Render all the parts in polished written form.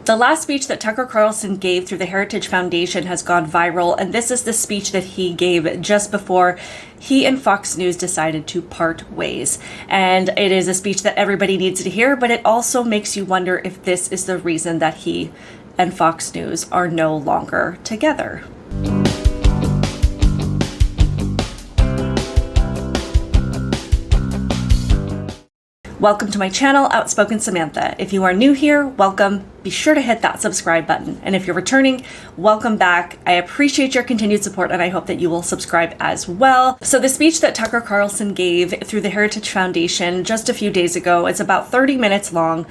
The last speech that Tucker Carlson gave through the Heritage Foundation has gone viral, and this is the speech that he gave just before he and Fox News decided to part ways. And it is a speech that everybody needs to hear, but it also makes you wonder if this is the reason that he and Fox News are no longer together. Welcome to my channel, Outspoken Samantha. If you are new here, welcome. Be sure to hit that subscribe button. And if you're returning, welcome back. I appreciate your continued support, and I hope that you will subscribe as well. So the speech that Tucker Carlson gave through the Heritage Foundation just a few days ago, it's about 30 minutes long,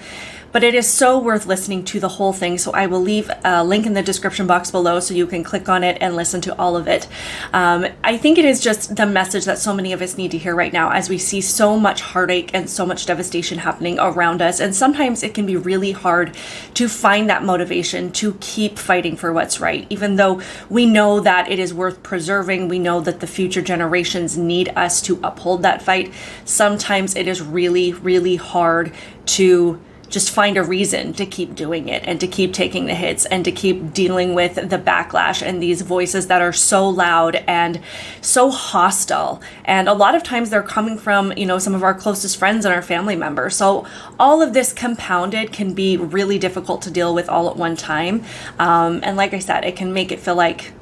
but it is so worth listening to the whole thing. So I will leave a link in the description box below so you can click on it and listen to all of it. I think it is just the message that so many of us need to hear right now as we see so much heartache and so much devastation happening around us. And sometimes it can be really hard to find that motivation to keep fighting for what's right, even though we know that it is worth preserving. We know that the future generations need us to uphold that fight. Sometimes it is really, really hard to just find a reason to keep doing it and to keep taking the hits and to keep dealing with the backlash and these voices that are so loud and so hostile. And a lot of times they're coming from, some of our closest friends and our family members. So all of this compounded can be really difficult to deal with all at one time. And like I said, it can make it feel like,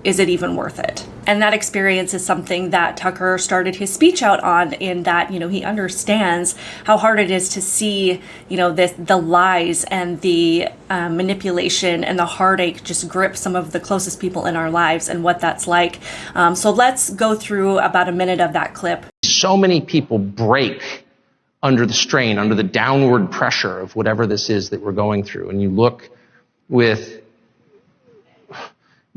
is it even worth it? And that experience is something that Tucker started his speech out on, in that, he understands how hard it is to see, the lies and the manipulation and the heartache just grip some of the closest people in our lives and what that's like. So let's go through about a minute of that clip. So many people break under the strain, under the downward pressure of whatever this is that we're going through. And you look with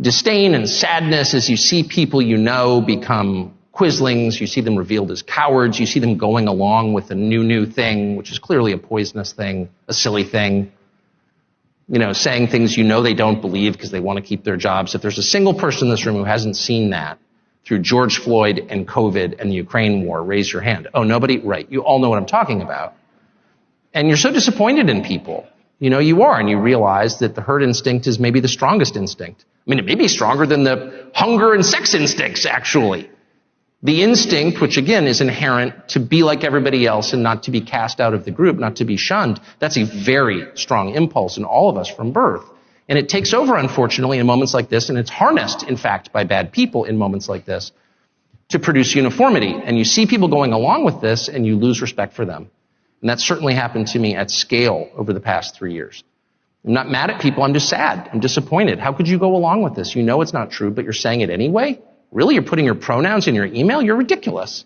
disdain and sadness as you see people become quislings. You see them revealed as cowards. You see them going along with a new thing, which is clearly a poisonous thing, a silly thing. Saying things they don't believe because they want to keep their jobs. If there's a single person in this room who hasn't seen that through George Floyd and COVID and the Ukraine war, raise your hand. Oh, nobody? Right. You all know what I'm talking about. And you're so disappointed in people. You are, and you realize that the herd instinct is maybe the strongest instinct. It may be stronger than the hunger and sex instincts, actually. The instinct, which again is inherent to be like everybody else and not to be cast out of the group, not to be shunned, that's a very strong impulse in all of us from birth. And it takes over, unfortunately, in moments like this, and it's harnessed, in fact, by bad people in moments like this, to produce uniformity. And you see people going along with this, and you lose respect for them. And that certainly happened to me at scale over the past 3 years. I'm not mad at people. I'm just sad. I'm disappointed. How could you go along with this? It's not true, but you're saying it anyway? Really? You're putting your pronouns in your email? You're ridiculous.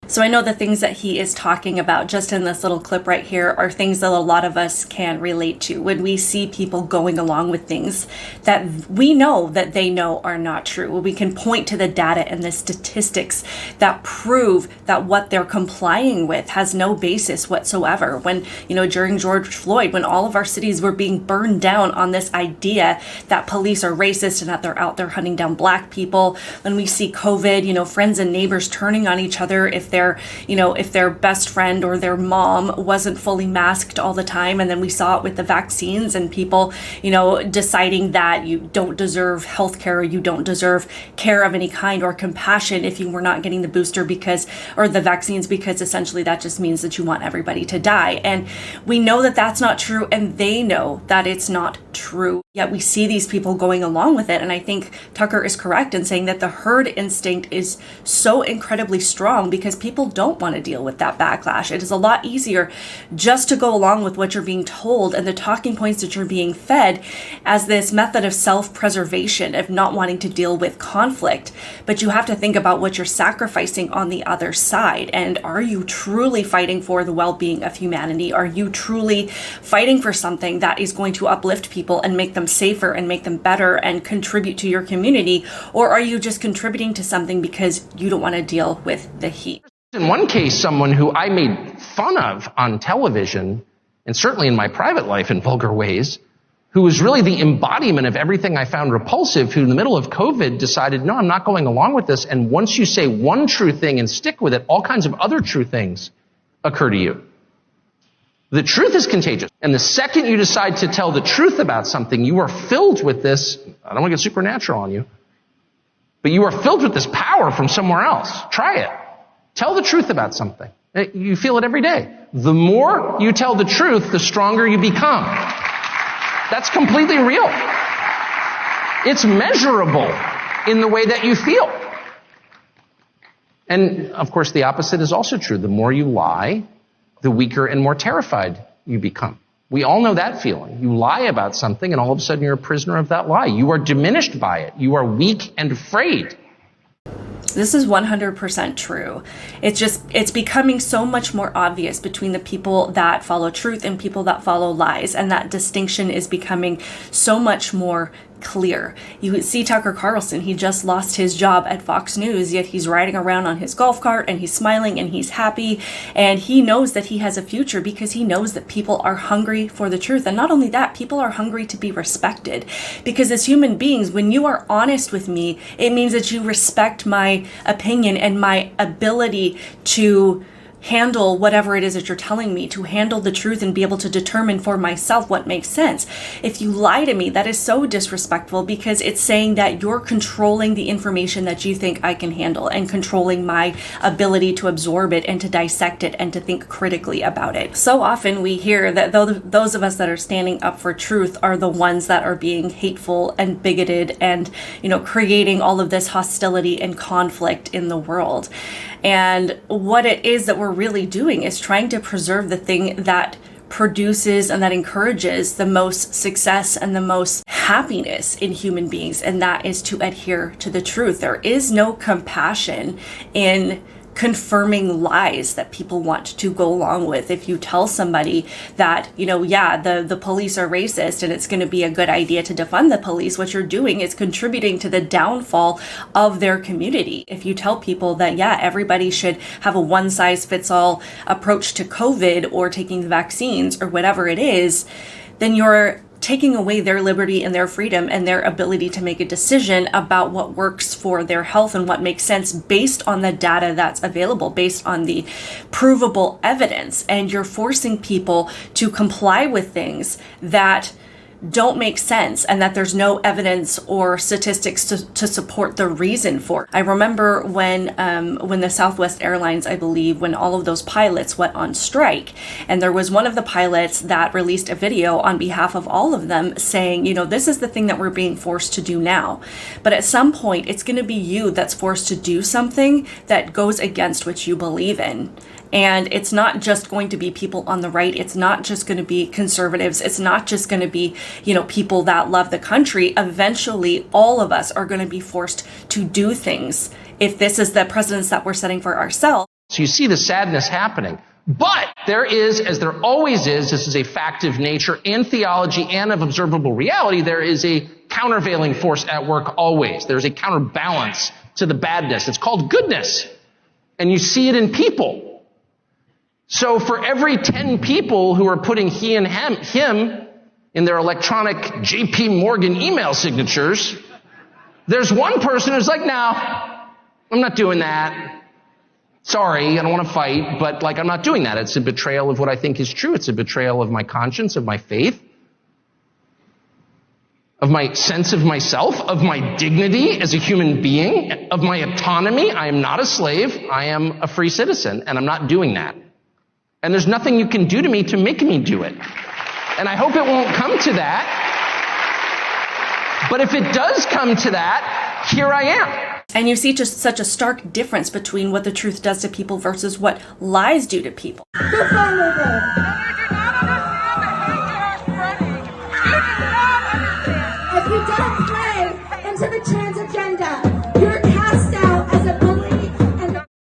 So I know the things that he is talking about just in this little clip right here are things that a lot of us can relate to when we see people going along with things that we know that they know are not true. We can point to the data and the statistics that prove that what they're complying with has no basis whatsoever. When, during George Floyd, when all of our cities were being burned down on this idea that police are racist and that they're out there hunting down black people, when we see COVID, friends and neighbors turning on each other if their best friend or their mom wasn't fully masked all the time. And then we saw it with the vaccines and people, deciding that you don't deserve healthcare, or you don't deserve care of any kind or compassion if you were not getting the booster or the vaccines, because essentially that just means that you want everybody to die. And we know that that's not true, and they know that it's not true. Yet we see these people going along with it. And I think Tucker is correct in saying that the herd instinct is so incredibly strong because people don't want to deal with that backlash. It is a lot easier just to go along with what you're being told and the talking points that you're being fed as this method of self-preservation, of not wanting to deal with conflict. But you have to think about what you're sacrificing on the other side. And are you truly fighting for the well-being of humanity? Are you truly fighting for something that is going to uplift people and make them safer and make them better and contribute to your community? Or are you just contributing to something because you don't want to deal with the heat? In one case, someone who I made fun of on television, and certainly in my private life in vulgar ways, who was really the embodiment of everything I found repulsive, who in the middle of COVID decided, no, I'm not going along with this. And once you say one true thing and stick with it, all kinds of other true things occur to you. The truth is contagious. And the second you decide to tell the truth about something, you are filled with this, I don't want to get supernatural on you, but you are filled with this power from somewhere else. Try it. Tell the truth about something. You feel it every day. The more you tell the truth, the stronger you become. That's completely real. It's measurable in the way that you feel. And, of course, the opposite is also true. The more you lie, the weaker and more terrified you become. We all know that feeling. You lie about something, and all of a sudden you're a prisoner of that lie. You are diminished by it. You are weak and afraid. This is 100% true. It's becoming so much more obvious between the people that follow truth and people that follow lies. And that distinction is becoming so much more clear. You see Tucker Carlson, he just lost his job at Fox News, yet he's riding around on his golf cart and he's smiling and he's happy. And he knows that he has a future because he knows that people are hungry for the truth. And not only that, people are hungry to be respected. Because as human beings, when you are honest with me, it means that you respect my opinion and my ability to handle whatever it is that you're telling me, to handle the truth and be able to determine for myself what makes sense. If you lie to me, that is so disrespectful because it's saying that you're controlling the information that you think I can handle and controlling my ability to absorb it and to dissect it and to think critically about it. So often we hear that those of us that are standing up for truth are the ones that are being hateful and bigoted and, creating all of this hostility and conflict in the world. And what it is that we're really doing is trying to preserve the thing that produces and that encourages the most success and the most happiness in human beings, and that is to adhere to the truth. There is no compassion in confirming lies that people want to go along with. If you tell somebody that, the police are racist and it's going to be a good idea to defund the police, what you're doing is contributing to the downfall of their community. If you tell people that, everybody should have a one-size-fits-all approach to COVID or taking the vaccines or whatever it is, then you're taking away their liberty and their freedom and their ability to make a decision about what works for their health and what makes sense based on the data that's available, based on the provable evidence. And you're forcing people to comply with things that don't make sense and that there's no evidence or statistics to support the reason for. I remember when the Southwest Airlines, I believe, when all of those pilots went on strike, and there was one of the pilots that released a video on behalf of all of them saying, this is the thing that we're being forced to do now. But at some point, it's going to be you that's forced to do something that goes against what you believe in. And it's not just going to be people on the right. It's not just going to be conservatives. It's not just going to be, people that love the country. Eventually, all of us are going to be forced to do things if this is the precedence that we're setting for ourselves. So you see the sadness happening. But there is, as there always is, this is a fact of nature and theology and of observable reality, there is a countervailing force at work always. There's a counterbalance to the badness. It's called goodness. And you see it in people. So for every 10 people who are putting he and him in their electronic JP Morgan email signatures, there's one person who's like, no, I'm not doing that. Sorry, I don't want to fight, but I'm not doing that. It's a betrayal of what I think is true. It's a betrayal of my conscience, of my faith, of my sense of myself, of my dignity as a human being, of my autonomy. I am not a slave. I am a free citizen, and I'm not doing that. And there's nothing you can do to me to make me do it. And I hope it won't come to that. But if it does come to that, here I am. And you see just such a stark difference between what the truth does to people versus what lies do to people. If you don't play into the trans agenda, you're cast out as a bully.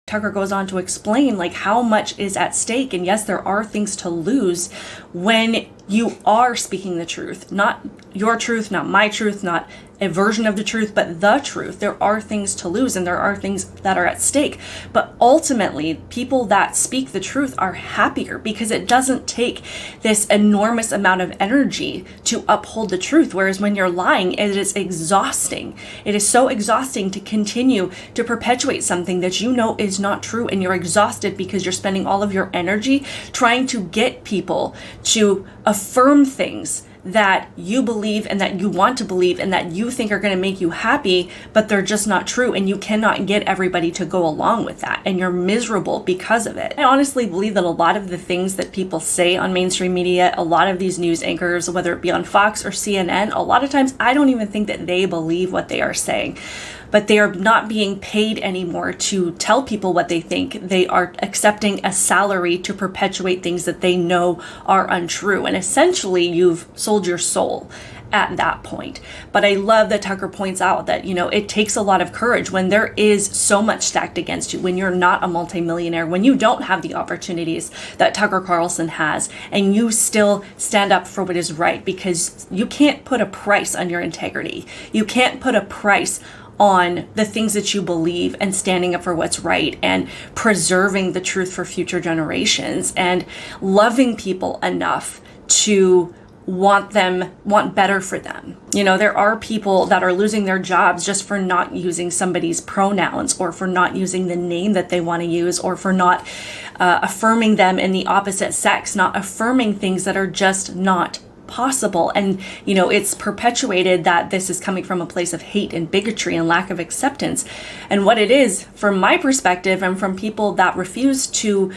Tucker goes on to explain how much is at stake. And yes, there are things to lose when you are speaking the truth, not your truth, not my truth, not a version of the truth, but the truth. There are things to lose and there are things that are at stake. But ultimately, people that speak the truth are happier because it doesn't take this enormous amount of energy to uphold the truth. Whereas when you're lying, it is exhausting. It is so exhausting to continue to perpetuate something that you know is not true, and you're exhausted because you're spending all of your energy trying to get people to affirm things that you believe and that you want to believe and that you think are going to make you happy, but they're just not true, and you cannot get everybody to go along with that, and you're miserable because of it. I honestly believe that a lot of the things that people say on mainstream media, a lot of these news anchors, whether it be on Fox or CNN, a lot of times I don't even think that they believe what they are saying. But they are not being paid anymore to tell people what they think. They are accepting a salary to perpetuate things that they know are untrue. And essentially, you've sold your soul at that point. But I love that Tucker points out that, it takes a lot of courage when there is so much stacked against you, when you're not a multimillionaire, when you don't have the opportunities that Tucker Carlson has, and you still stand up for what is right, because you can't put a price on your integrity. You can't put a price on the things that you believe, and standing up for what's right, and preserving the truth for future generations, and loving people enough to want better for them. There are people that are losing their jobs just for not using somebody's pronouns, or for not using the name that they want to use, or for not affirming them in the opposite sex, not affirming things that are just not possible. And it's perpetuated that this is coming from a place of hate and bigotry and lack of acceptance. And what it is, from my perspective, and from people that refuse to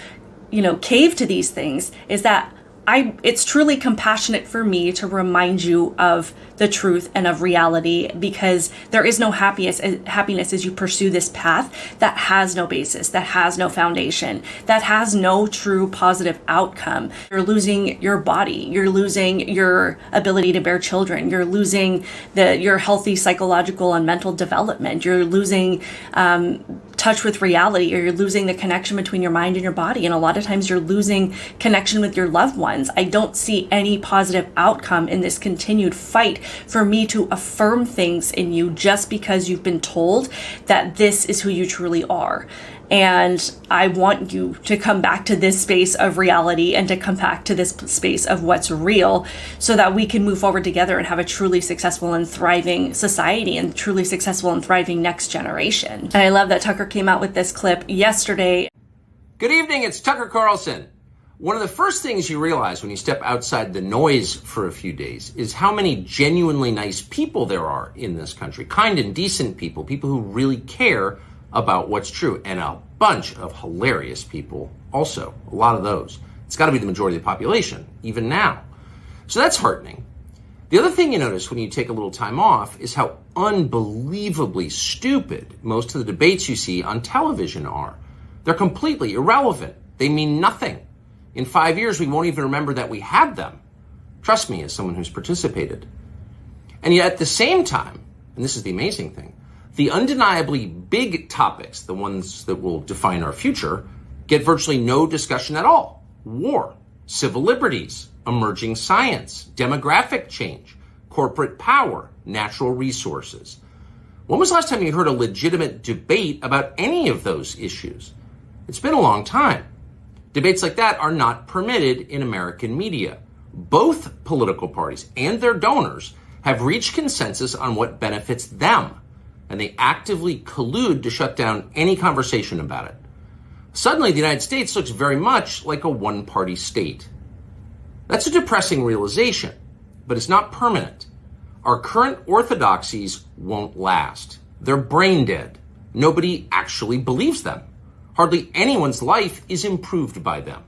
cave to these things, is that it's truly compassionate for me to remind you of the truth and of reality, because there is no happiness as you pursue this path that has no basis, that has no foundation, that has no true positive outcome. You're losing your body, you're losing your ability to bear children, you're losing your healthy psychological and mental development, you're losing touch with reality, or you're losing the connection between your mind and your body, and a lot of times you're losing connection with your loved ones. I don't see any positive outcome in this continued fight for me to affirm things in you just because you've been told that this is who you truly are. And I want you to come back to this space of reality, and to come back to this space of what's real, so that we can move forward together and have a truly successful and thriving society, and truly successful and thriving next generation. And I love that Tucker came out with this clip yesterday. Good evening, it's Tucker Carlson. One of the first things you realize when you step outside the noise for a few days is how many genuinely nice people there are in this country. Kind and decent people who really care about what's true, and a bunch of hilarious people also, a lot of those. It's got to be the majority of the population, even now. So that's heartening. The other thing you notice when you take a little time off is how unbelievably stupid most of the debates you see on television are. They're completely irrelevant. They mean nothing. In 5 years, we won't even remember that we had them. Trust me, as someone who's participated. And yet at the same time, and this is the amazing thing, the undeniably big topics, the ones that will define our future, get virtually no discussion at all. War, civil liberties, emerging science, demographic change, corporate power, natural resources. When was the last time you heard a legitimate debate about any of those issues? It's been a long time. Debates like that are not permitted in American media. Both political parties and their donors have reached consensus on what benefits them, and they actively collude to shut down any conversation about it. Suddenly, the United States looks very much like a one-party state. That's a depressing realization, but it's not permanent. Our current orthodoxies won't last. They're brain dead. Nobody actually believes them. Hardly anyone's life is improved by them.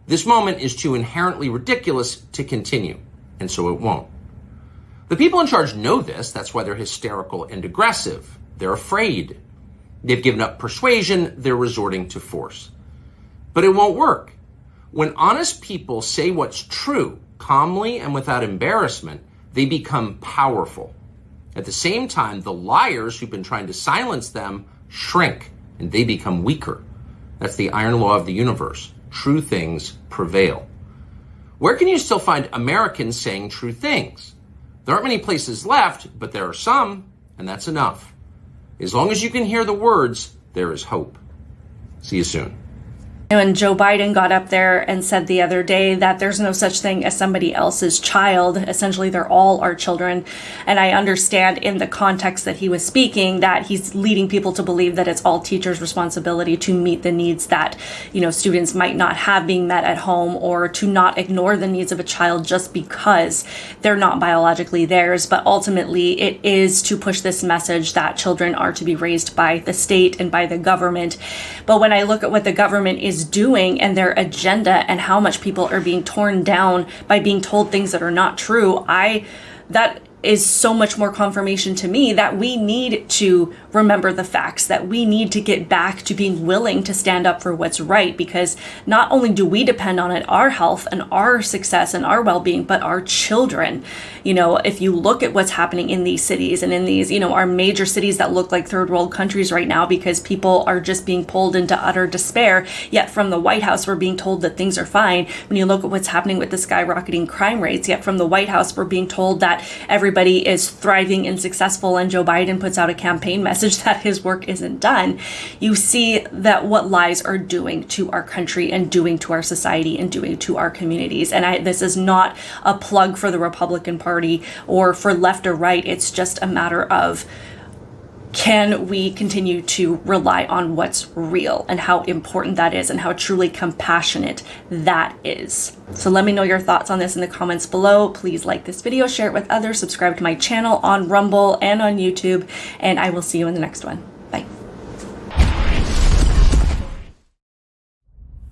This moment is too inherently ridiculous to continue, and so it won't. The people in charge know this. That's why they're hysterical and aggressive. They're afraid. They've given up persuasion. They're resorting to force. But it won't work. When honest people say what's true, calmly and without embarrassment, they become powerful. At the same time, the liars who've been trying to silence them shrink, and they become weaker. That's the iron law of the universe. True things prevail. Where can you still find Americans saying true things? There aren't many places left, but there are some, and that's enough. As long as you can hear the words, there is hope. See you soon. When Joe Biden got up there and said the other day that there's no such thing as somebody else's child, essentially they're all our children. And I understand in the context that he was speaking that he's leading people to believe that it's all teachers' responsibility to meet the needs that, students might not have being met at home, or to not ignore the needs of a child just because they're not biologically theirs. But ultimately, it is to push this message that children are to be raised by the state and by the government. But when I look at what the government is doing and their agenda and how much people are being torn down by being told things that are not true, that is so much more confirmation to me that we need to remember the facts, that we need to get back to being willing to stand up for what's right, because not only do we depend on it, our health and our success and our well-being, but our children. If you look at what's happening in these cities and in these, our major cities that look like third world countries right now, because people are just being pulled into utter despair, yet from the White House, we're being told that things are fine. When you look at what's happening with the skyrocketing crime rates, yet from the White House, we're being told that everybody is thriving and successful, and Joe Biden puts out a campaign message that his work isn't done. You see that what lies are doing to our country and doing to our society and doing to our communities. And this is not a plug for the Republican Party or for left or right. It's just a matter of, can we continue to rely on what's real and how important that is and how truly compassionate that is? So let me know your thoughts on this in the comments below. Please like this video, share it with others, subscribe to my channel on Rumble and on YouTube, and I will see you in the next one.